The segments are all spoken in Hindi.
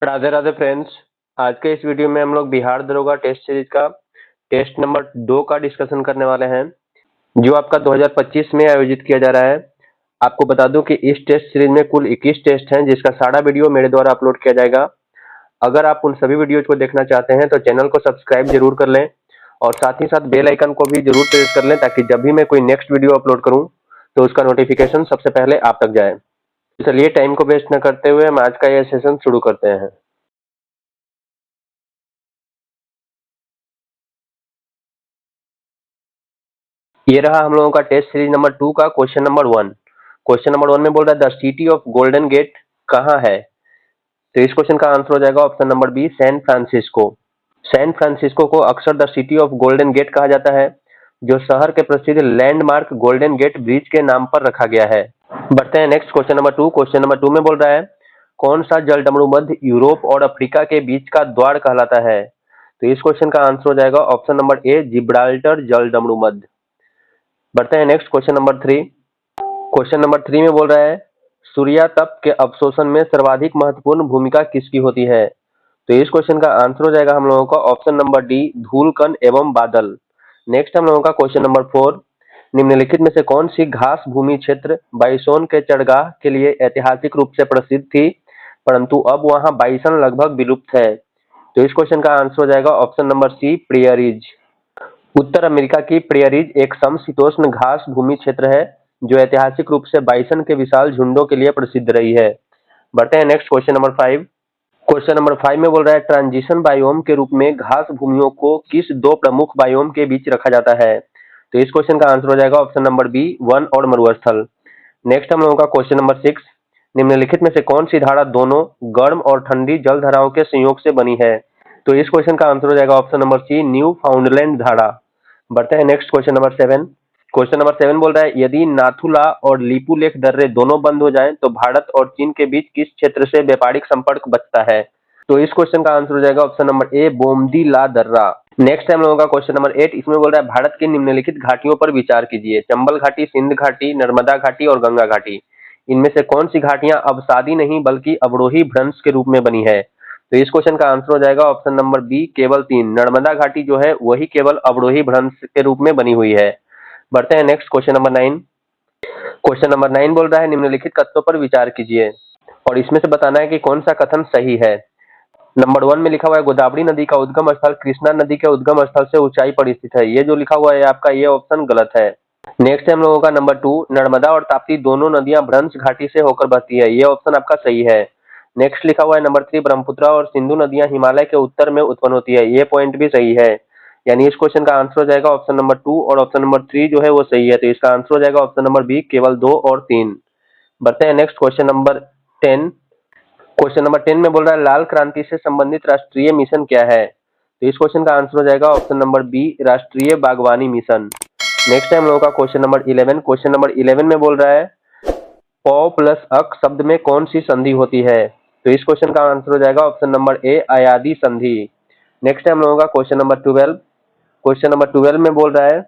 राधे राधे फ्रेंड्स। आज के इस वीडियो में हम लोग बिहार दरोगा टेस्ट सीरीज का टेस्ट नंबर 2 का डिस्कशन करने वाले हैं, जो आपका 2025 में आयोजित किया जा रहा है। आपको बता दूं कि इस टेस्ट सीरीज में कुल 21 टेस्ट हैं, जिसका सारा वीडियो मेरे द्वारा अपलोड किया जाएगा। अगर आप उन सभी वीडियोज को देखना चाहते हैं तो चैनल को सब्सक्राइब जरूर कर लें और साथ ही साथ बेल आइकन को भी जरूर प्रेस कर लें, ताकि जब भी मैं कोई नेक्स्ट वीडियो अपलोड करूं तो उसका नोटिफिकेशन सबसे पहले आप तक जाए। चलिए टाइम को वेस्ट न करते हुए हम आज का यह सेशन शुरू करते हैं। ये रहा हम लोगों का टेस्ट सीरीज नंबर 2 का क्वेश्चन नंबर 1। क्वेश्चन नंबर 1 में बोल रहा है the city of golden gate कहाँ है। तो इस क्वेश्चन का आंसर हो जाएगा option number B, San Francisco. San Francisco को अक्सर the city of golden gate कहा जाता है, जो शहर के प्रसिद्ध लैंडमार्क गोल्डन गेट ब्रिज के नाम पर रखा गया है। बढ़ते हैं next question number 2। Question number 2 में बोल रहा है कौन सा जलडमरू मध्य यूरोप और अफ्रीका के बीच का द्वार कहलाता है। तो इस क्वेश्चन का आंसर हो जाएगा ऑप्शन नंबर ए, जिब्राल्टर जलडमरू मध्य। बढ़ते हैं next question number 3। Question number 3 में बोल रहा है सूर्यातप के अवशोषण में सर्वाधिक महत्वपूर्ण भूमिका किसकी होती है। तो इस क्वेश्चन का आंसर हो जाएगा हम लोगों का ऑप्शन नंबर डी, धूलकण एवं बादल। नेक्स्ट हम लोगों का क्वेश्चन नंबर 4। निम्नलिखित में से कौन सी घास भूमि क्षेत्र बाइसोन के चरगाह के लिए ऐतिहासिक रूप से प्रसिद्ध थी, परंतु अब वहां बाइसन लगभग विलुप्त है। तो इस क्वेश्चन का आंसर हो जाएगा ऑप्शन नंबर सी, प्रियरीज। उत्तर अमेरिका की प्रेयरीज एक समशीतोष्ण घास भूमि क्षेत्र है, जो ऐतिहासिक रूप से बाइसन के विशाल झुंडों के लिए प्रसिद्ध रही है। बढ़ते हैं next question number 5। Question number 5 में बोल रहा है ट्रांजिशन बायोम के रूप में घास भूमियों को किस दो प्रमुख बायोम के बीच रखा जाता है। तो इस क्वेश्चन का आंसर हो जाएगा ऑप्शन नंबर बी, वन और मरुस्थल। नेक्स्ट हम लोगों का क्वेश्चन नंबर 6। निम्नलिखित में से कौन सी धारा दोनों गर्म और ठंडी जल धाराओं के संयोग से बनी है। तो इस क्वेश्चन का आंसर हो जाएगा option number C, Newfoundland धारा। बढ़ते हैं next question number 7। Question number 7 बोल रहा है यदि नाथुला और लिपुलेख दर्रे दोनों बंद हो जाएं तो भारत और चीन के बीच किस क्षेत्र से व्यापारिक संपर्क बचता है। तो इस क्वेश्चन का आंसर हो जाएगा ऑप्शन नंबर ए, बोमदी ला दर्रा। नेक्स्ट है हम लोगों का क्वेश्चन नंबर 8। इसमें बोल रहा है भारत की निम्नलिखित घाटियों पर विचार कीजिए। चंबल घाटी, सिंध घाटी, नर्मदा घाटी और गंगा घाटी। इनमें से कौन सी घाटियां अवसादी नहीं बल्कि अवरोही भ्रंश के रूप में बनी है। तो इस क्वेश्चन का आंसर हो जाएगा ऑप्शन नंबर बी, केवल 3। नर्मदा घाटी जो है वही केवल अवरोही भ्रंश के रूप में बनी हुई है। बढ़ते हैं next question number 9। Question number 9 बोल रहा है निम्नलिखित कथनों पर विचार कीजिए और इसमें से बताना है कि कौन सा कथन सही है। नंबर 1 में लिखा हुआ है गोदावरी नदी का उद्गम स्थल कृष्णा नदी के उद्गम स्थल से ऊंचाई पर स्थित है। ये जो लिखा हुआ है आपका ये ऑप्शन गलत है। नेक्स्ट है हम लोगों का नंबर 2, नर्मदा और ताप्ती दोनों नदियां भ्रंश घाटी से होकर बहती है। ये ऑप्शन आपका सही है। नेक्स्ट लिखा हुआ है नंबर 3, ब्रह्मपुत्र और सिंधु नदियां हिमालय के उत्तर में उत्पन्न होती है। ये पॉइंट भी सही है। यानी इस क्वेश्चन का आंसर हो जाएगा ऑप्शन नंबर 2 और ऑप्शन नंबर 3 जो है वो सही है। तो इसका आंसर हो जाएगा ऑप्शन नंबर बी, केवल 2 और 3। बढ़ते हैं next question number 10। Question number 10 में बोल रहा है लाल क्रांति से संबंधित राष्ट्रीय मिशन क्या है। तो इस क्वेश्चन का आंसर हो जाएगा ऑप्शन नंबर बी, राष्ट्रीय बागवानी मिशन। नेक्स्ट है हम लोगों का क्वेश्चन नंबर 11। क्वेश्चन नंबर 11 में बोल रहा है पौ प्लस अक शब्द में कौन सी संधि होती है। तो इस क्वेश्चन का आंसर हो जाएगा ऑप्शन नंबर ए, अयादी संधि। नेक्स्ट है हम लोगों का क्वेश्चन नंबर 12। क्वेश्चन नंबर 12 में बोल रहा है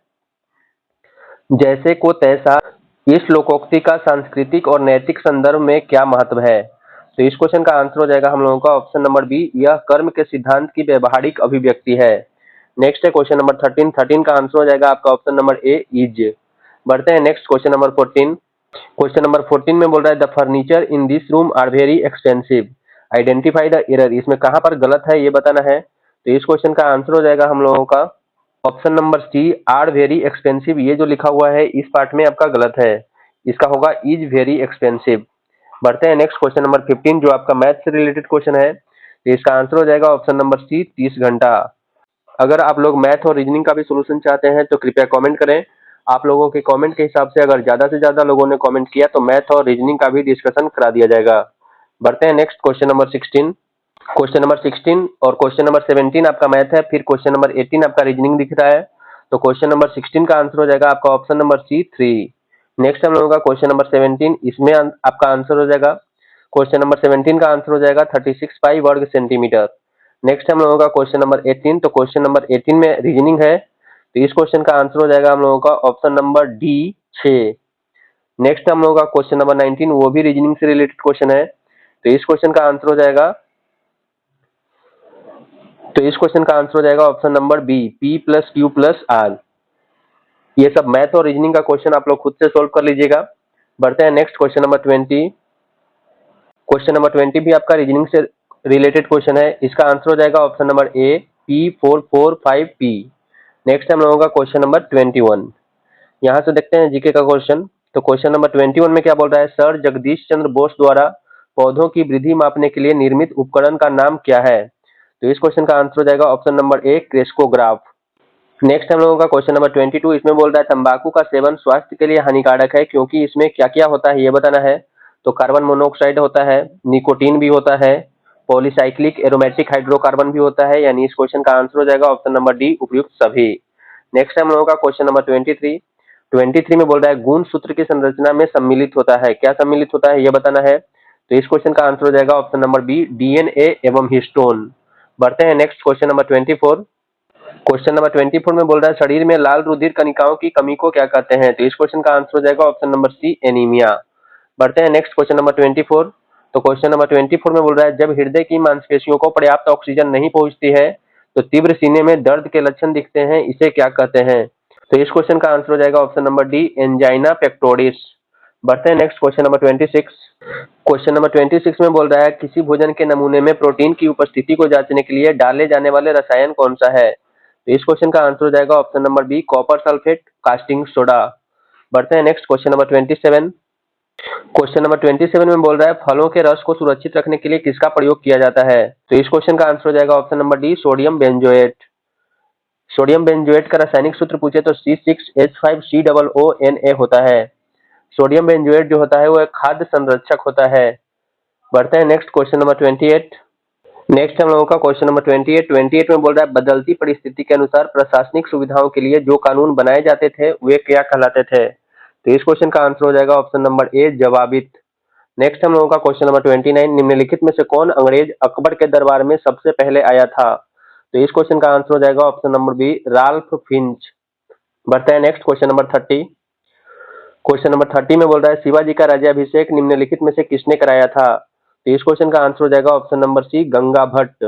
जैसे को तैसा इस लोकोक्ति का सांस्कृतिक और नैतिक संदर्भ में क्या महत्व है। तो इस क्वेश्चन का आंसर हो जाएगा हम लोगों का ऑप्शन नंबर बी, यह कर्म के सिद्धांत की व्यवहारिक अभिव्यक्ति है। नेक्स्ट है क्वेश्चन नंबर 13। 13 का आंसर हो जाएगा आपका ऑप्शन नंबर ए, इज। बढ़ते हैं next question number 14। Question number 14 में बोल रहा है the furniture in this room are very expensive, identify the error. इसमें कहां पर गलत है ये बताना है। तो इस क्वेश्चन का आंसर हो जाएगा हम लोगों का option number C, are very expensive. ये जो लिखा हुआ है इस पार्ट में आपका गलत है। इसका होगा इज वेरी एक्सपेंसिव। बढ़ते हैं नेक्स्ट क्वेश्चन नंबर 15 जो आपका मैथ से रिलेटेड क्वेश्चन है। तो इसका आंसर हो जाएगा ऑप्शन नंबर सी, 30 घंटा। अगर आप लोग मैथ और रीजनिंग का भी सोल्यूशन चाहते हैं तो कृपया कमेंट करें। आप लोगों के कमेंट के हिसाब से अगर ज्यादा से ज्यादा लोगों ने कमेंट किया तो मैथ और रीजनिंग का भी डिस्कशन करा दिया जाएगा। बढ़ते हैं next question number 16। Question number 16 और क्वेश्चन नंबर 17 आपका मैथ है, फिर क्वेश्चन नंबर 18 आपका रीजनिंग दिख रहा है। तो क्वेश्चन नंबर 16 का आंसर हो जाएगा आपका ऑप्शन नंबर सी, 3। नेक्स्ट हम लोगों का क्वेश्चन नंबर 17, इसमें आपका आंसर हो जाएगा क्वेश्चन नंबर 17 का आंसर हो जाएगा 36 पाई वर्ग सेंटीमीटर। नेक्स्ट हम लोगों का क्वेश्चन नंबर 18। तो क्वेश्चन नंबर 18 में रीजनिंग है, तो इस क्वेश्चन का आंसर हो जाएगा हम लोगों का ऑप्शन नंबर डी, 6। नेक्स्ट हम लोगों का क्वेश्चन नंबर 19, वो भी रीजनिंग से रिलेटेड क्वेश्चन है। तो इस क्वेश्चन का आंसर हो जाएगा तो इस क्वेश्चन का आंसर हो जाएगा option number B, P plus Q plus R। ये सब मैथ और रीजनिंग का क्वेश्चन आप लोग खुद से सोल्व कर लीजिएगा। बढ़ते हैं next question number 20। Question number 20 भी आपका रीजनिंग से रिलेटेड क्वेश्चन है। इसका आंसर हो जाएगा option number A, P445P। Next हम लोगों का क्वेश्चन नंबर 21। यहाँ से देखते हैं जीके का क्वेश्चन। तो क्वेश्चन नंबर 21 में क्या बोल रहा है, सर जगदीश चंद्र बोस द्वारा पौधों की वृद्धि मापने के लिए निर्मित उपकरण का नाम क्या है? तो इस क्वेश्चन का आंसर हो जाएगा option number A, crescograph. Next हम लोगों का क्वेश्चन नंबर 22। इसमें बोल रहा है तंबाकू का सेवन स्वास्थ्य के लिए हानिकारक है क्योंकि इसमें क्या क्या होता है ये बताना है। तो कार्बन मोनोऑक्साइड होता है, निकोटीन भी होता है, पॉलीसाइक्लिक एरोमेटिक हाइड्रोकार्बन भी होता है, यानी इस क्वेश्चन का आंसर हो जाएगा ऑप्शन नंबर डी, उपयुक्त सभी। नेक्स्ट हम लोगों का क्वेश्चन नंबर 23 में बोल रहा है गुण सूत्र की संरचना में सम्मिलित होता है, क्या सम्मिलित होता है ये बताना है। तो इस क्वेश्चन का आंसर हो जाएगा ऑप्शन नंबर बी, डीएनए एवं हिस्टोन। बढ़ते हैं next question number 24। Question number 24 में बोल रहा है शरीर में लाल रुधिर कणिकाओं की कमी को क्या कहते हैं? तो इस क्वेश्चन का आंसर हो जाएगा ऑप्शन नंबर सी, एनीमिया। बढ़ते हैं नेक्स्ट क्वेश्चन नंबर 24। तो क्वेश्चन नंबर 24 में बोल रहा है जब हृदय की मांसपेशियों को पर्याप्त ऑक्सीजन नहीं पहुंचती है तो तीव्र सीने में दर्द के लक्षण दिखते हैं, इसे क्या कहते हैं? तो इस क्वेश्चन का आंसर हो जाएगा option number D, angina pectoris. बढ़ते हैं next question number 26। Question number 26 में बोल रहा है किसी भोजन के नमूने में प्रोटीन की उपस्थिति को जांचने के लिए डाले जाने वाले रसायन कौन सा है? तो इस क्वेश्चन का आंसर हो जाएगा option number B, copper sulphate, casting soda. बढ़ते हैं next question number 27। Question number 27 में बोल रहा है फलों के रस को सुरक्षित रखने के लिए किसका प्रयोग किया जाता है? तो इस क्वेश्चन का आंसर हो जाएगा option number D, sodium benzoate. Sodium benzoate का रासायनिक सूत्र पूछे तो C6H5COONA होता है। सोडियम बेंजोएट जो होता है वो एक खाद्य संरक्षक होता है। बढ़ते हैं नेक्स्ट क्वेश्चन नंबर 28। नेक्स्ट हम लोगों का क्वेश्चन नंबर 28 में बोल रहा है बदलती परिस्थिति के अनुसार प्रशासनिक सुविधाओं के लिए जो कानून बनाए जाते थे वे क्या कहलाते थे? तो इस क्वेश्चन का आंसर हो जाएगा ऑप्शन नंबर ए, जवाबित। नेक्स्ट हम लोगों का क्वेश्चन नंबर 29। निम्नलिखित में से कौन अंग्रेज अकबर के दरबार में सबसे पहले आया था? तो इस क्वेश्चन का आंसर हो जाएगा option number B, Ralph Finch. बढ़ते हैं next question number 30। Question number 30 में बोल रहा है शिवाजी का राज्याभिषेक निम्नलिखित में से किसने कराया था? तो इस क्वेश्चन का आंसर हो जाएगा option number C, Ganga Bhatt.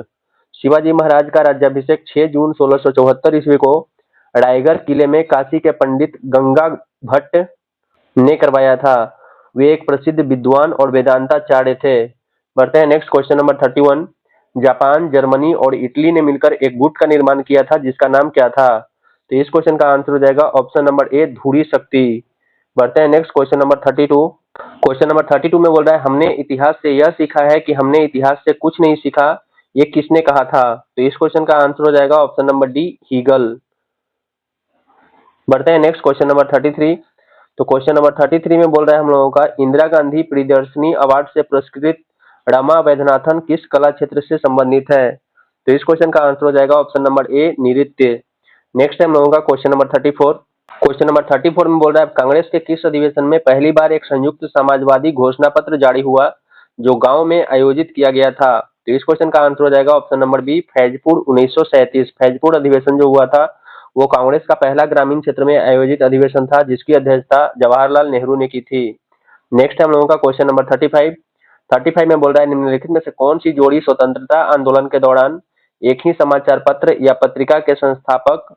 Shivaji Maharaj का राज्याभिषेक 6 जून 1674 ईस्वी को रायगढ़ किले में काशी के पंडित गंगा भट्ट ने करवाया था। वे एक प्रसिद्ध विद्वान और वेदांताचार्य थे। बढ़ते हैं next question number 31। Japan, Germany और इटली ने मिलकर एक गुट का निर्माण किया था जिसका नाम क्या था? तो इस क्वेश्चन का आंसर हो जाएगा ऑप्शन नंबर ए, धुरी शक्ति। बढ़ते हैं next question number 32। Question number 32 में बोल रहा है हमने इतिहास से यह सीखा है कि हमने इतिहास से कुछ नहीं सीखा, ये किसने कहा था? तो इस क्वेश्चन का आंसर हो जाएगा ऑप्शन नंबर डी, हीगल। बढ़ते हैं नेक्स्ट क्वेश्चन नंबर 33। तो क्वेश्चन नंबर 33 में बोल रहा है हम लोगों का इंदिरा गांधी प्रियदर्शनी अवार्ड से पुरस्कृत रमा वैद्यनाथन किस कला क्षेत्र से संबंधित है? तो इस क्वेश्चन का आंसर हो जाएगा ऑप्शन नंबर ए, नृत्य। नेक्स्ट है हम लोगों का क्वेश्चन नंबर 34। क्वेश्चन नंबर 34 में बोल रहा है कांग्रेस के किस अधिवेशन में पहली बार एक संयुक्त समाजवादी घोषणा पत्र जारी हुआ जो गांव में आयोजित किया गया था? तो इस क्वेश्चन का आंसर हो जाएगा option number B, Faizpur 1937। Faizpur अधिवेशन जो हुआ था वो कांग्रेस का पहला ग्रामीण क्षेत्र में आयोजित अधिवेशन था जिसकी अध्यक्षता जवाहरलाल नेहरू ने की थी। नेक्स्ट हम लोगों का क्वेश्चन नंबर 35 में बोल रहा है निम्नलिखित में से कौन सी जोड़ी स्वतंत्रता आंदोलन के दौरान एक ही समाचार पत्र या पत्रिका के संस्थापक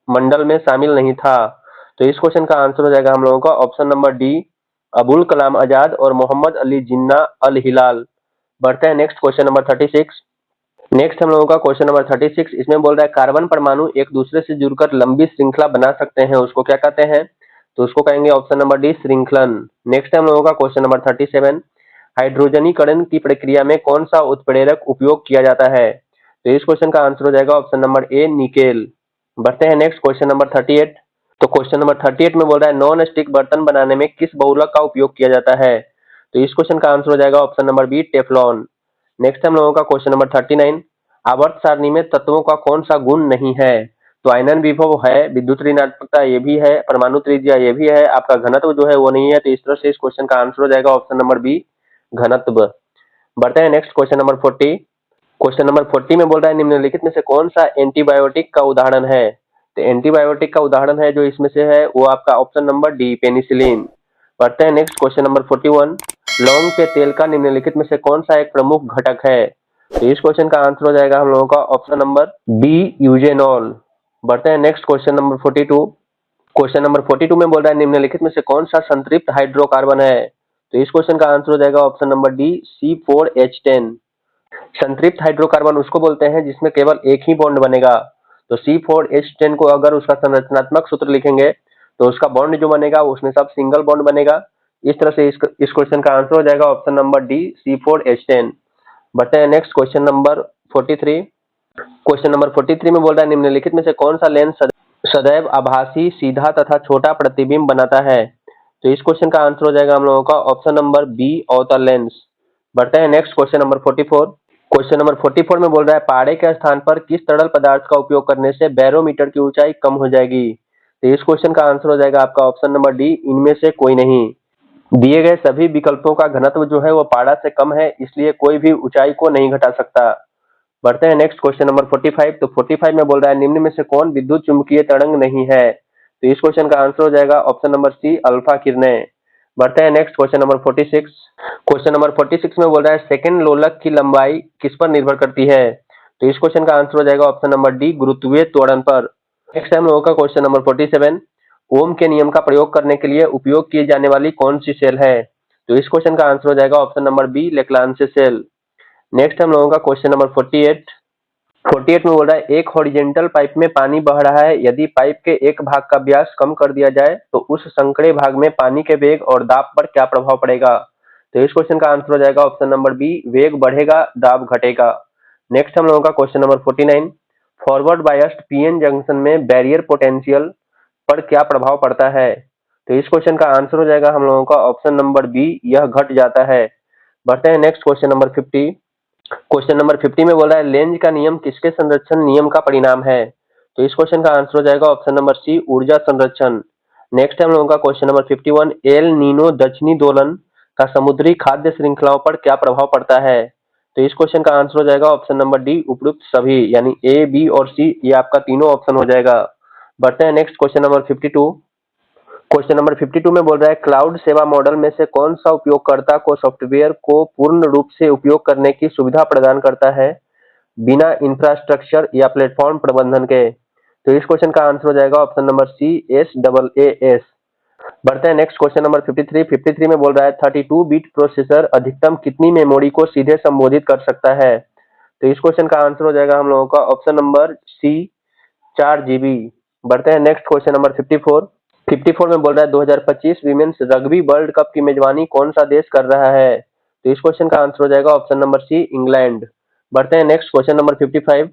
मंडल में शामिल नहीं था? तो इस क्वेश्चन का आंसर हो जाएगा हम लोगों का option number D, Abul Kalam Azad और मोहम्मद अली जिन्ना अल हिलाल। बढ़ते हैं नेक्स्ट क्वेश्चन नंबर 36। नेक्स्ट हम लोगों का क्वेश्चन नंबर 36। इसमें बोल रहा है कार्बन परमाणु एक दूसरे से जुड़कर लंबी श्रृंखला बना सकते हैं, उसको क्या कहते हैं? तो उसको कहेंगे ऑप्शन नंबर डी, श्रृंखलन। नेक्स्ट हम लोगों का क्वेश्चन नंबर 37। हाइड्रोजनीकरण की प्रक्रिया में कौन सा उत्प्रेरक उपयोग किया जाता है? तो इस क्वेश्चन का आंसर हो जाएगा ऑप्शन नंबर ए, निकेल। बढ़ते हैं नेक्स्ट क्वेश्चन नंबर 38। तो क्वेश्चन नंबर 38 में बोल रहा है नॉन स्टिक बर्तन बनाने में किस बहुलक का उपयोग किया जाता है? तो इस क्वेश्चन का आंसर हो जाएगा option number B, Teflon. Next हम लोगों का क्वेश्चन नंबर 39। आवर्त सारणी में तत्वों का कौन सा गुण नहीं है? तो आयनन विभव है, विद्युत ऋणात्मकता ये भी है, परमाणु त्रिज्या ये भी है, आपका घनत्व जो है वो नहीं है। तो इस तरह से इस क्वेश्चन का आंसर हो जाएगा ऑप्शन नंबर बी, घनत्व। बढ़ते हैं next question number 40। Question number 40 में बोल रहा है निम्नलिखित में से कौन सा एंटीबायोटिक का उदाहरण है? तो एंटीबायोटिक का उदाहरण है जो इसमें से है वो आपका ऑप्शन नंबर डी, पेनिसिलिन। बढ़ते हैं नेक्स्ट क्वेश्चन नंबर 41। लौंग के तेल का निम्नलिखित में से कौन सा एक प्रमुख घटक है? तो इस क्वेश्चन का आंसर हो जाएगा हम लोगों का ऑप्शन नंबर बी, यूजेनॉल। बढ़ते हैं next question number 42। Question number 42 में बोल रहा है निम्नलिखित में से कौन सा संतृप्त हाइड्रोकार्बन है? तो इस क्वेश्चन का आंसर हो जाएगा ऑप्शन नंबर डी, C4H10। संतृप्त हाइड्रोकार्बन उसको बोलते हैं जिसमें केवल एक ही बॉन्ड बनेगा। तो C4H10 को अगर उसका संरचनात्मक सूत्र लिखेंगे तो उसका बॉन्ड जो बनेगा उसमें सब सिंगल बॉन्ड बनेगा। इस तरह से इस क्वेश्चन का आंसर हो जाएगा ऑप्शन नंबर डी, C4H10। बढ़ते हैं next question number 43। Question number 43 में बोल रहा है निम्नलिखित में से कौन सा लेंस सदैव आभासी, सीधा तथा छोटा प्रतिबिंब बनाता है? तो इस क्वेश्चन का आंसर हो जाएगा हम लोगों का ऑप्शन नंबर बी, अवतल लेंस। बढ़ते हैं next question number 44। Question number 44 में बोल रहा है पाड़े के स्थान पर किस तरल पदार्थ का उपयोग करने से बैरोमीटर की ऊंचाई कम हो जाएगी? तो इस क्वेश्चन का आंसर हो जाएगा आपका ऑप्शन नंबर डी, इनमें से कोई नहीं। दिए गए सभी विकल्पों का घनत्व जो है वो पाड़ा से कम है, इसलिए कोई भी ऊंचाई को नहीं घटा सकता। बढ़ते हैं नेक्स्ट क्वेश्चन नंबर 45। तो 45 में बोल रहा है निम्न में से कौन विद्युत चुंबकीय तरंग नहीं है? तो इस क्वेश्चन का आंसर हो जाएगा ऑप्शन नंबर सी, अल्फा किरणें। बढ़ते हैं next question number 46। Question number 46 में बोल रहा है सेकंड लोलक की लंबाई किस पर निर्भर करती है? तो इस क्वेश्चन का आंसर हो जाएगा ऑप्शन नंबर डी, गुरुत्वीय त्वरण पर। नेक्स्ट हम लोगों का क्वेश्चन नंबर 47। ओम के नियम का प्रयोग करने के लिए उपयोग की जाने वाली कौन सी सेल है? तो इस क्वेश्चन का आंसर हो जाएगा option number B, Leclanche cell. Next हम लोगों का क्वेश्चन नंबर 48। 48 में बोल रहा है एक हॉरिजेंटल पाइप में पानी बह रहा है, यदि पाइप के एक भाग का व्यास कम कर दिया जाए तो उस संकरे भाग में पानी के वेग और दाब पर क्या प्रभाव पड़ेगा? तो इस क्वेश्चन का आंसर हो जाएगा ऑप्शन नंबर बी, वेग बढ़ेगा, दाब घटेगा। नेक्स्ट हम लोगों का question number 49। Forward biased PN junction में बैरियर पोटेंशियल पर क्या प्रभाव पड़ता है? तो इस क्वेश्चन का आंसर हो जाएगा हम लोगों का ऑप्शन नंबर बी, यह घट जाता है। बढ़ते हैं next question number 50। Question number 50 में बोल रहा है लेंज का नियम किसके संरक्षण नियम का परिणाम है? तो इस क्वेश्चन का आंसर हो जाएगा ऑप्शन नंबर सी, ऊर्जा संरक्षण। नेक्स्ट हम लोगों का क्वेश्चन नंबर 51। एल नीनो दक्षिणी दोलन का समुद्री खाद्य श्रृंखलाओं पर क्या प्रभाव पड़ता है? तो इस क्वेश्चन का आंसर हो जाएगा ऑप्शन नंबर डी, उपयुक्त सभी, यानी ए, बी और सी, ये आपका तीनों ऑप्शन हो जाएगा। बढ़ते हैं next question number 52। Question number 52 में बोल रहा है क्लाउड सेवा मॉडल में से कौन सा उपयोगकर्ता को सॉफ्टवेयर को पूर्ण रूप से उपयोग करने की सुविधा प्रदान करता है बिना इंफ्रास्ट्रक्चर या प्लेटफॉर्म प्रबंधन के? तो इस क्वेश्चन का आंसर हो जाएगा ऑप्शन नंबर सी, SAAS। बढ़ते हैं नेक्स्ट क्वेश्चन नंबर 53। 53 में बोल रहा है 32 बिट प्रोसेसर अधिकतम कितनी मेमोरी को सीधे संबोधित कर सकता है? तो इस क्वेश्चन का आंसर हो जाएगा हम लोगों का ऑप्शन नंबर सी, 4 GB। बढ़ते हैं नेक्स्ट क्वेश्चन नंबर 54। 54 में बोल रहा है 2025 विमेन्स रग्बी वर्ल्ड कप की मेजबानी कौन सा देश कर रहा है? तो इस क्वेश्चन का आंसर हो जाएगा ऑप्शन नंबर सी, इंग्लैंड। बढ़ते हैं next question number 55।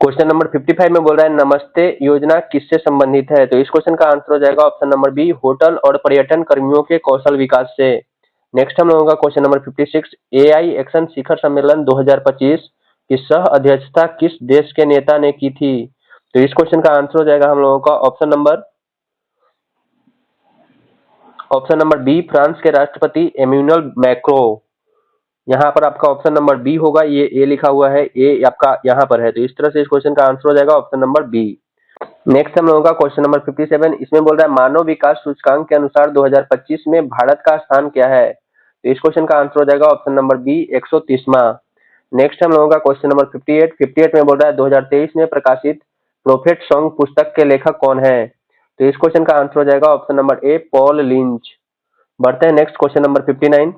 Question number 55 में बोल रहा है नमस्ते योजना किससे संबंधित है? तो इस क्वेश्चन का आंसर हो जाएगा ऑप्शन नंबर बी, होटल और पर्यटन कर्मियों के कौशल विकास से। नेक्स्ट हम लोगों का क्वेश्चन नंबर 56। AI एक्शन शिखर सम्मेलन 2025 की सह अध्यक्षता किस देश के नेता ने की थी? तो इस क्वेश्चन का आंसर हो जाएगा हम लोगों का ऑप्शन नंबर बी, फ्रांस के राष्ट्रपति एम्यूनल मैक्रो। यहाँ पर आपका ऑप्शन नंबर बी होगा, ये ए लिखा हुआ है, ए आपका यहाँ पर है, तो इस तरह से इस क्वेश्चन का आंसर हो जाएगा ऑप्शन नंबर बी। नेक्स्ट हम लोगों का क्वेश्चन नंबर 57। इसमें बोल रहा है मानव विकास सूचकांक के अनुसार 2025 में भारत का स्थान क्या है? तो इस क्वेश्चन का आंसर हो जाएगा ऑप्शन नंबर बी, 130वां। नेक्स्ट हम लोगों का क्वेश्चन नंबर 58। 58 में बोल रहा है 2023 में प्रकाशित प्रोफेट सॉन्ग पुस्तक के लेखक कौन है? तो इस क्वेश्चन का आंसर हो जाएगा option number A, Paul lynch. बढ़ते हैं नेक्स्ट क्वेश्चन नंबर 59।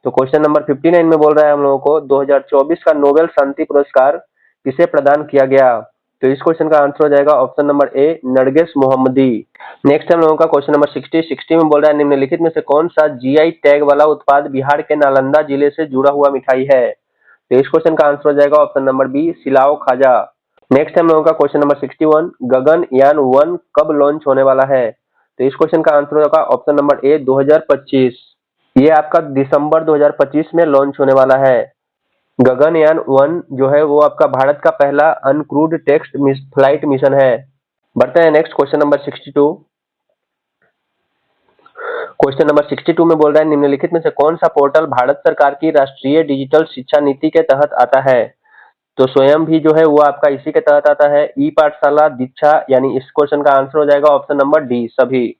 तो क्वेश्चन नंबर 59 में बोल रहा है हम लोगों को 2024 का नोबेल शांति पुरस्कार किसे प्रदान किया गया? तो इस क्वेश्चन का आंसर हो जाएगा option number A, Nargis Mohammadi. Next हम लोगों का क्वेश्चन नंबर 60 में बोल रहा है निम्नलिखित में से कौन सा GI टैग वाला उत्पाद बिहार के नालंदा जिले से जुड़ा हुआ मिठाई है? तो इस क्वेश्चन का आंसर हो जाएगा ऑप्शन नंबर बी, सिलाव खाजा। नेक्स्ट हम लोगों का क्वेश्चन नंबर 61। गगनयान 1 कब लॉन्च होने वाला है? तो इस क्वेश्चन का आंसर होगा ऑप्शन नंबर ए, 2025। ये आपका दिसंबर 2025 में लॉन्च होने वाला है। गगनयान 1 जो है वो आपका भारत का पहला अनक्रूड टेक्स्ट फ्लाइट मिशन है। बढ़ते हैं next question number 62। Question number 62 में बोल रहा है निम्नलिखित में से कौन सा पोर्टल भारत सरकार की राष्ट्रीय डिजिटल शिक्षा नीति के तहत आता है? तो स्वयं भी जो है वो आपका इसी के तहत आता है, ई पाठशाला, दीक्षा, यानी इस क्वेश्चन का आंसर हो जाएगा ऑप्शन नंबर डी, सभी।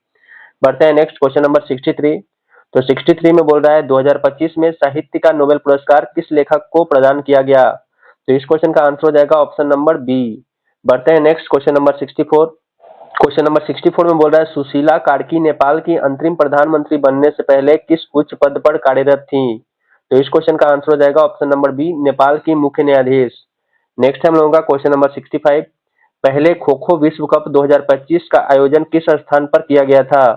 बढ़ते हैं नेक्स्ट क्वेश्चन नंबर 63। तो 63 में बोल रहा है 2025 में साहित्य का नोबेल पुरस्कार किस लेखक को प्रदान किया गया? तो इस क्वेश्चन का आंसर हो जाएगा ऑप्शन नंबर बी। बढ़ते हैं next question number 64। Question number 64 में बोल रहा है सुशीला कार्की नेपाल की अंतरिम प्रधानमंत्री बनने से पहले किस उच्च पद पर कार्यरत थी? तो इस क्वेश्चन का आंसर हो जाएगा ऑप्शन नंबर बी, नेपाल की मुख्य न्यायाधीश। नेक्स्ट हम लोगों का क्वेश्चन नंबर 65। पहले खो खो विश्व कप 2025 का आयोजन किस स्थान पर किया गया था?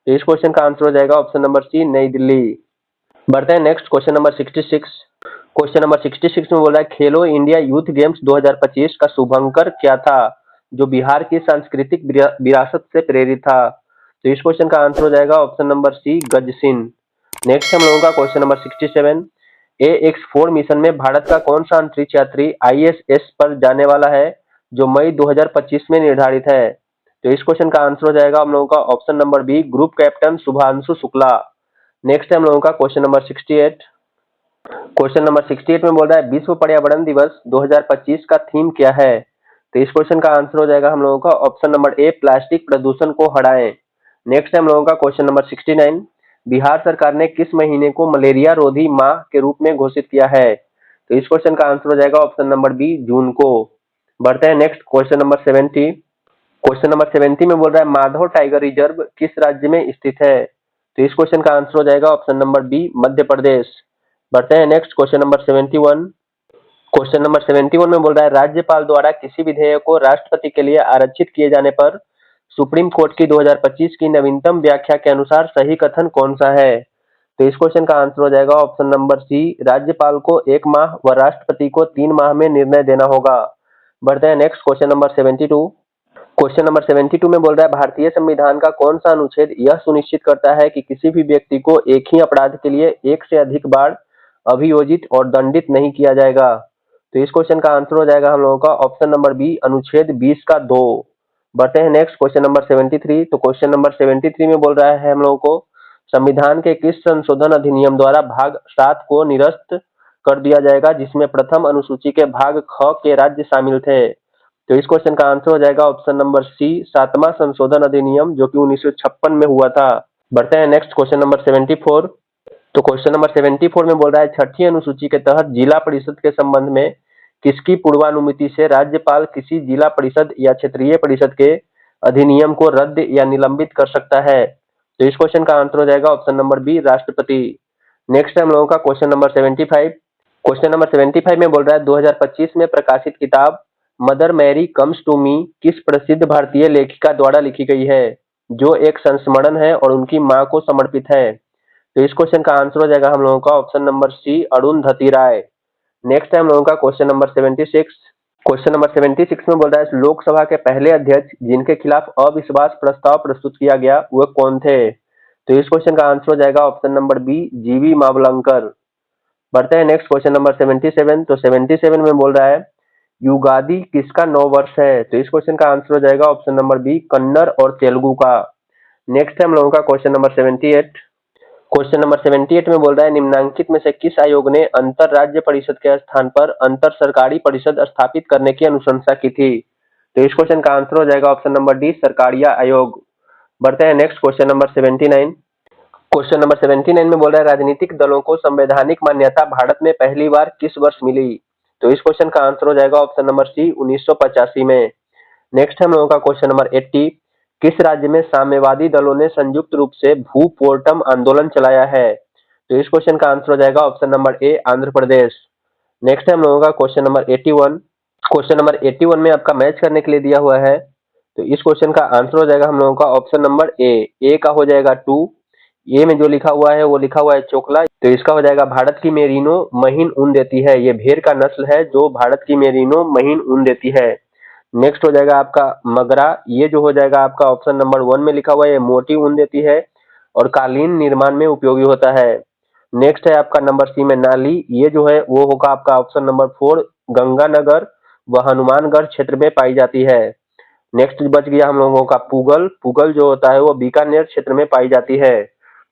तो इस क्वेश्चन का आंसर हो जाएगा ऑप्शन नंबर सी, नई दिल्ली। बढ़ते हैं next question number 66। Question number 66 में बोल रहा है खेलो इंडिया यूथ गेम्स 2025 का शुभंकर क्या था जो बिहार की सांस्कृतिक विरासत से प्रेरित था? तो इस क्वेश्चन का आंसर हो जाएगा ऑप्शन नंबर सी, गजसिन। नेक्स्ट हम लोगों का क्वेश्चन नंबर 67। AX4 मिशन में भारत का कौन सा अंतरिक्ष यात्री ISS पर जाने वाला है जो मई 2025 में निर्धारित है? तो इस क्वेश्चन का आंसर हो जाएगा हम लोगों का option number B, group captain Shubhanshu Shukla. Next है हम लोगों का क्वेश्चन नंबर 68। क्वेश्चन नंबर 68 में बोल रहा है विश्व पर्यावरण दिवस 2025 का थीम क्या है? तो इस क्वेश्चन का आंसर हो जाएगा हम लोगों का ऑप्शन नंबर ए, प्लास्टिक प्रदूषण को हटाएं। नेक्स्ट है हम लोगों का क्वेश्चन नंबर 69। बिहार सरकार ने किस महीने को मलेरिया रोधी माह के रूप में घोषित किया है? तो इस क्वेश्चन का आंसर हो जाएगा ऑप्शन नंबर बी, जून को। बढ़ते हैं next question number 70। Question number 70 में बोल रहा है माधव टाइगर रिजर्व किस राज्य में स्थित है? तो इस क्वेश्चन का आंसर हो जाएगा option number B, Madhya Pradesh. बढ़ते हैं next question number 71। Question number 71 में बोल रहा है राज्यपाल द्वारा किसी विधेयक को राष्ट्रपति के लिए आरक्षित किए जाने पर सुप्रीम कोर्ट की 2025 की नवीनतम व्याख्या के अनुसार सही कथन कौन सा है? तो इस क्वेश्चन का आंसर हो जाएगा ऑप्शन नंबर सी, राज्यपाल को 1 माह व राष्ट्रपति को 3 माह में निर्णय देना होगा। बढ़ते हैं next question number 72। Question number 72 में बोल रहा है भारतीय संविधान का कौन सा अनुच्छेद यह सुनिश्चित करता है कि किसी भी व्यक्ति को एक ही अपराध के लिए एक से अधिक बार अभियोजित और दंडित नहीं किया जाएगा? तो इस क्वेश्चन का आंसर हो जाएगा हम लोगों का ऑप्शन नंबर बी, अनुच्छेद 20 का 2। बढ़ते हैं नेक्स्ट क्वेश्चन नंबर 73। तो क्वेश्चन नंबर 73 में बोल रहा है हम लोगों को संविधान के किस संशोधन अधिनियम द्वारा भाग 7 को निरस्त कर दिया जाएगा जिसमें प्रथम अनुसूची के भाग ख के राज्य शामिल थे? तो इस क्वेश्चन का आंसर हो जाएगा ऑप्शन नंबर सी, 7वां संशोधन अधिनियम जो कि 1956 में हुआ था। बढ़ते हैं नेक्स्ट क्वेश्चन नंबर 74। तो क्वेश्चन नंबर 74 में बोल रहा है छठी अनुसूची के तहत जिला परिषद के संबंध में किसकी पूर्वानुमति से राज्यपाल किसी जिला परिषद या क्षेत्रीय परिषद के अधिनियम को रद्द या निलंबित कर सकता है? तो इस क्वेश्चन का आंसर हो जाएगा ऑप्शन नंबर बी, राष्ट्रपति। नेक्स्ट है हम लोगों का क्वेश्चन नंबर 75। क्वेश्चन नंबर 75 में बोल रहा है 2025 में प्रकाशित किताब mother Mary comes to me किस प्रसिद्ध भारतीय लेखिका द्वारा लिखी गई है जो एक संस्मरण है और उनकी मां को समर्पित है? तो इस क्वेश्चन का आंसर हो जाएगा हम लोगों का ऑप्शन नंबर सी, अरुंधति राय। नेक्स्ट है हम लोगों का क्वेश्चन नंबर 76। क्वेश्चन नंबर 76 में बोल रहा है लोकसभा के पहले अध्यक्ष जिनके खिलाफ अविश्वास प्रस्ताव प्रस्तुत किया गया वह कौन थे? तो इस क्वेश्चन का आंसर हो जाएगा ऑप्शन नंबर बी, जीवी मावलंकर। बढ़ते हैं नेक्स्ट क्वेश्चन नंबर 77। तो 77 में बोल रहा है युगादि किसका 9 वर्ष है? तो इस क्वेश्चन का आंसर हो जाएगा ऑप्शन नंबर बी, कन्नड़ और तेलुगु का। नेक्स्ट है हम लोगों का क्वेश्चन नंबर 78। क्वेश्चन नंबर 78 में बोल रहा है निम्नांकित में से किस आयोग ने अंतर राज्य परिषद के स्थान पर अंतर सरकारी परिषद स्थापित करने की अनुशंसा की थी? तो इस क्वेश्चन का आंसर हो जाएगा ऑप्शन नंबर डी, सरकारिया आयोग। बढ़ते हैं next question number 79। Question number 79 में बोल रहा है राजनीतिक दलों को संवैधानिक मान्यता भारत में पहली बार किस वर्ष मिली? तो इस क्वेश्चन का आंसर हो जाएगा ऑप्शन नंबर सी, 1985 में। नेक्स्ट हम लोगों का क्वेश्चन नंबर 80। किस राज्य में साम्यवादी दलों ने संयुक्त रूप से भूपोर्टम आंदोलन चलाया है? तो इस क्वेश्चन का आंसर हो जाएगा option number A, Andhra Pradesh. Next हम लोगों का क्वेश्चन नंबर 81। क्वेश्चन नंबर 81 में आपका मैच करने के लिए दिया हुआ है। तो इस क्वेश्चन का आंसर हो जाएगा हम लोगों का ऑप्शन नंबर ए का हो जाएगा 2। ए में जो लिखा हुआ है वो लिखा हुआ है चोकला, तो इसका हो जाएगा भारत की मेरिनो महीन ऊन देती है। ये भेड़ का नस्ल है जो भारत की मेरिनो महीन ऊन देती है। नेक्स्ट हो जाएगा आपका मगरा, ये जो हो जाएगा आपका ऑप्शन नंबर 1 में लिखा हुआ है, ये मोटी ऊन देती है और कालीन निर्माण में उपयोगी होता है। नेक्स्ट है आपका नंबर सी में नाली, ये जो है वो होगा आपका ऑप्शन नंबर 4, गंगानगर व हनुमानगढ़ क्षेत्र में पाई जाती है। नेक्स्ट बच गया हम लोगों का पुगल, पुगल जो होता है वो बीकानेर क्षेत्र में पाई जाती है।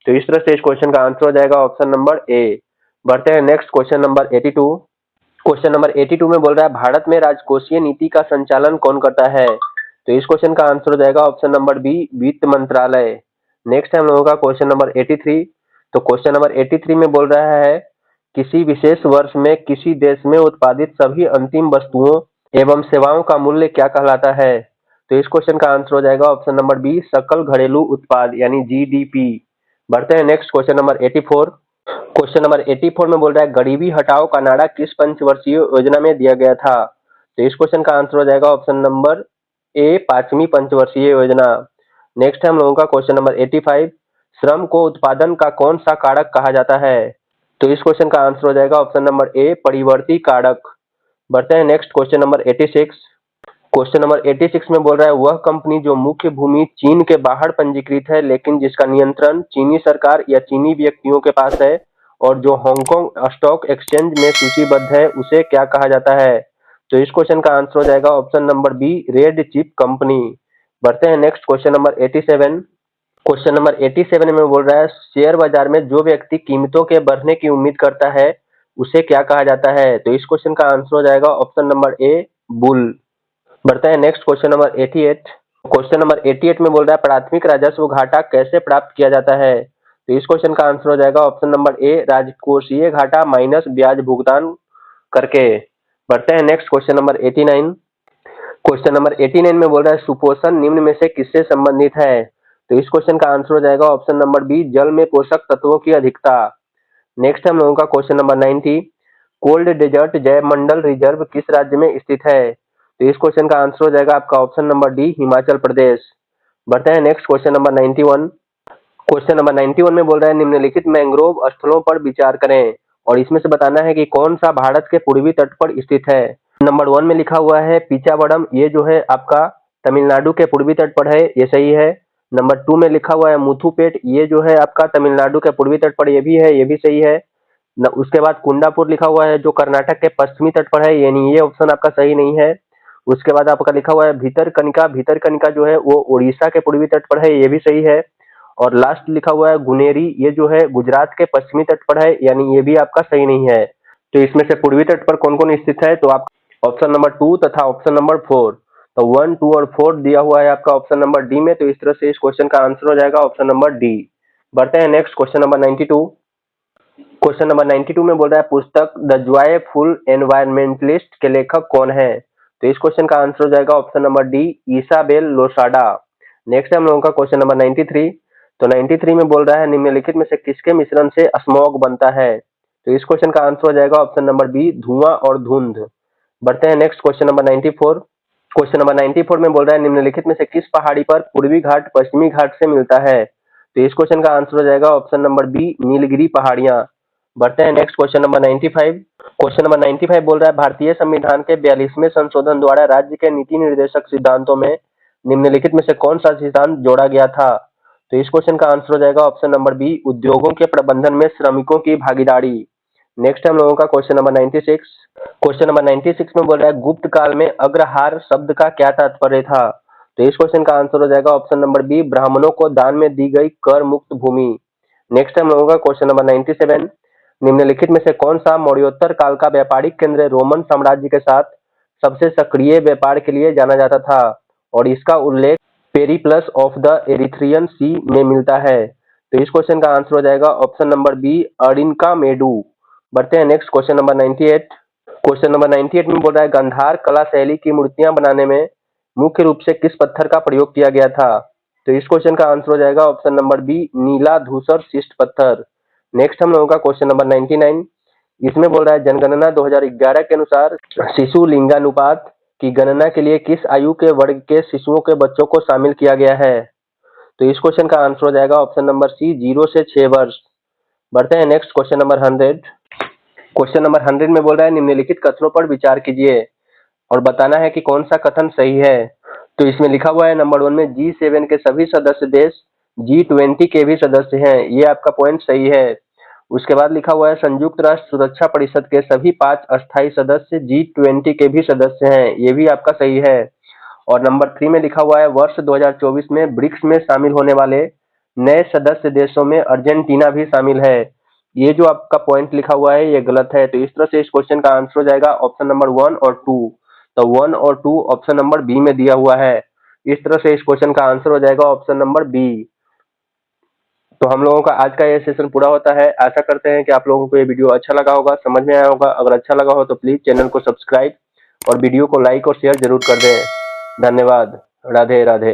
तो इस तरह से इस क्वेश्चन का आंसर हो जाएगा ऑप्शन नंबर ए। बढ़ते हैं next question number 82। Question number 82 में बोल रहा है भारत में राजकोषीय नीति का संचालन कौन करता है? तो इस क्वेश्चन का आंसर हो जाएगा ऑप्शन नंबर बी, वित्त मंत्रालय। नेक्स्ट है हम लोगों का क्वेश्चन नंबर 83। तो क्वेश्चन नंबर 83 में बोल रहा है किसी विशेष वर्ष में किसी देश में उत्पादित सभी अंतिम वस्तुओं एवं सेवाओं का मूल्य क्या कहलाता है? तो इस क्वेश्चन का आंसर हो जाएगा ऑप्शन नंबर बी, सकल घरेलू उत्पाद यानी जीडीपी। बढ़ते हैं next question number 84। Question number 84 में बोल रहा है गरीबी हटाओ का नारा किस पंचवर्षीय योजना में दिया गया था? तो इस क्वेश्चन का आंसर हो जाएगा ऑप्शन नंबर ए, 5वीं पंचवर्षीय योजना। नेक्स्ट है हम लोगों का क्वेश्चन नंबर 85। श्रम को उत्पादन का कौन सा कारक कहा जाता है? तो इस क्वेश्चन का आंसर हो जाएगा ऑप्शन नंबर ए, परिवर्ती कारक। बढ़ते हैं next question number 86। Question number 86 में बोल रहा है वह कंपनी जो मुख्य भूमि चीन के बाहर पंजीकृत है लेकिन जिसका नियंत्रण चीनी सरकार या चीनी व्यक्तियों के पास है और जो हांगकांग स्टॉक एक्सचेंज में सूचीबद्ध है उसे क्या कहा जाता है? तो इस क्वेश्चन का आंसर हो जाएगा option number B, red chip company. बढ़ते हैं next question number 87। Question number 87 में बोल रहा है शेयर बाजार में जो व्यक्ति कीमतों के बढ़ने की उम्मीद करता है उसे क्या कहा जाता है? तो इस क्वेश्चन का आंसर हो जाएगा ऑप्शन नंबर ए, बुल। बढ़ते हैं next question number 88। Question number 88 में बोल रहा है प्राथमिक राजस्व घाटा कैसे प्राप्त किया जाता है? तो इस क्वेश्चन का आंसर हो जाएगा ऑप्शन नंबर ए, राजकोषीय घाटा माइनस ब्याज भुगतान करके। बढ़ते हैं next question number 89। Question number 89 में बोल रहा है सुपोषण निम्न में से किससे संबंधित है? तो इस क्वेश्चन का आंसर हो जाएगा ऑप्शन नंबर बी, जल में पोषक तत्वों की अधिकता। नेक्स्ट हम लोगों का क्वेश्चन नंबर 90। कोल्ड डेजर्ट जैवमंडल रिजर्व किस राज्य में स्थित है? तो इस क्वेश्चन का आंसर हो जाएगा आपका option number D, Himachal Pradesh. बढ़ते हैं next question number 91। Question number 91 में बोल रहा है निम्नलिखित मैंग्रोव स्थलों पर विचार करें और इसमें से बताना है कि कौन सा भारत के पूर्वी तट पर स्थित है। नंबर 1 में लिखा हुआ है पीचावड़म, ये जो है आपका तमिलनाडु के पूर्वी तट पर है, ये सही है। नंबर 2 में लिखा हुआ है मुथुपेट, ये जो है आपका तमिलनाडु के पूर्वी तट पर, ये भी है, ये भी सही है। उसके बाद कुंडापुर लिखा हुआ है जो कर्नाटक के पश्चिमी तट पर है, यानी ये ऑप्शन आपका सही नहीं है। उसके बाद आपका लिखा हुआ है भितरकनिका, भितरकनिका जो है वो उड़ीसा के पूर्वी तट पर है, ये भी सही है। और लास्ट लिखा हुआ है गुनेरी, ये जो है गुजरात के पश्चिमी तट पर है, यानी ये भी आपका सही नहीं है। तो इसमें से पूर्वी तट पर कौन कौन स्थित है? तो आप ऑप्शन नंबर 2 तथा ऑप्शन नंबर 4, तो 1, 2 और 4 दिया हुआ है आपका ऑप्शन नंबर डी में। तो इस तरह से इस क्वेश्चन का आंसर हो जाएगा ऑप्शन नंबर डी। बढ़ते हैं next question number 92। Question number 92 में बोल रहा है पुस्तक द जॉयफुल एनवायरमेंटलिस्ट के लेखक कौन है? तो इस क्वेश्चन का आंसर हो जाएगा option number D, Isabel Losada. Next है हम लोगों का क्वेश्चन नंबर 93। तो 93 में बोल रहा है निम्नलिखित में से किसके मिश्रण से स्मॉग बनता है? तो इस क्वेश्चन का आंसर हो जाएगा ऑप्शन नंबर बी, धुआं और धुंध। बढ़ते हैं next question number 94। Question number 94 में बोल रहा है निम्नलिखित में से किस पहाड़ी पर पूर्वी घाट पश्चिमी घाट से मिलता है? तो इस क्वेश्चन का आंसर हो जाएगा ऑप्शन नंबर बी, नीलगिरी पहाड़ियां। बढ़ते हैं next question number 95। Question number 95 बोल रहा है भारतीय संविधान के 42वें संशोधन द्वारा राज्य के नीति निर्देशक सिद्धांतों में निम्नलिखित में से कौन सा सिद्धांत जोड़ा गया था? तो इस क्वेश्चन का आंसर हो जाएगा ऑप्शन नंबर बी, उद्योगों के प्रबंधन में श्रमिकों की भागीदारी। नेक्स्ट हम लोगों का क्वेश्चन नंबर 96। क्वेश्चन नंबर 96 में बोल रहा है गुप्त काल में अग्रहार शब्द का क्या तात्पर्य था? तो इस क्वेश्चन का आंसर हो जाएगा ऑप्शन नंबर बी, ब्राह्मणों को दान में दी गई कर मुक्त भूमि। नेक्स्ट हम लोगों का क्वेश्चन नंबर 97। निम्नलिखित में से कौन सा मौर्योत्तर काल का व्यापारिक केंद्र रोमन साम्राज्य के साथ सबसे सक्रिय व्यापार के लिए जाना जाता था और इसका उल्लेख पेरिप्लस ऑफ द एरिथ्रियन सी में मिलता है? तो इस क्वेश्चन का आंसर हो जाएगा ऑप्शन नंबर बी, अरिनका मेडू। बढ़ते हैं next question number 98। Question number 98 में बोल रहा है गंधार कला शैली की मूर्तियां बनाने में मुख्य रूप से किस पत्थर का प्रयोग किया गया था? तो इस क्वेश्चन का आंसर हो जाएगा ऑप्शन नंबर बी, नीला धूसर शिष्ट पत्थर। नेक्स्ट हम लोगों का क्वेश्चन नंबर 99। इसमें बोल रहा है जनगणना 2011 के अनुसार शिशु लिंगानुपात की गणना के लिए किस आयु के वर्ग के शिशुओं के बच्चों को शामिल किया गया है? तो इस क्वेश्चन का आंसर हो जाएगा ऑप्शन नंबर सी, 0 से 6 वर्ष। बढ़ते हैं next question number 100। Question number 100 में बोल रहा है निम्नलिखित कथनों पर विचार कीजिए और बताना है कि कौन सा कथन सही है। तो इसमें लिखा हुआ है नंबर 1 में G7 के सभी सदस्य देश G20 के भी सदस्य हैं, ये आपका पॉइंट सही है। उसके बाद लिखा हुआ है संयुक्त राष्ट्र सुरक्षा परिषद के सभी 5 अस्थायी सदस्य G20 के भी सदस्य हैं, ये भी आपका सही है। और नंबर 3 में लिखा हुआ है वर्ष 2024 में ब्रिक्स में शामिल होने वाले नए सदस्य देशों में अर्जेंटीना भी शामिल है, ये जो आपका पॉइंट लिखा हुआ है ये गलत है। तो इस तरह से इस क्वेश्चन का आंसर हो जाएगा ऑप्शन नंबर 1 और 2। तो 1 और 2 ऑप्शन नंबर बी में दिया हुआ है। इस तरह से इस क्वेश्चन का आंसर हो जाएगा ऑप्शन नंबर बी। तो हम लोगों का आज का ये सेशन पूरा होता है। आशा करते हैं कि आप लोगों को ये वीडियो अच्छा लगा होगा, समझ में आया होगा। अगर अच्छा लगा हो तो प्लीज चैनल को सब्सक्राइब और वीडियो को लाइक और शेयर जरूर कर दें। धन्यवाद। राधे राधे।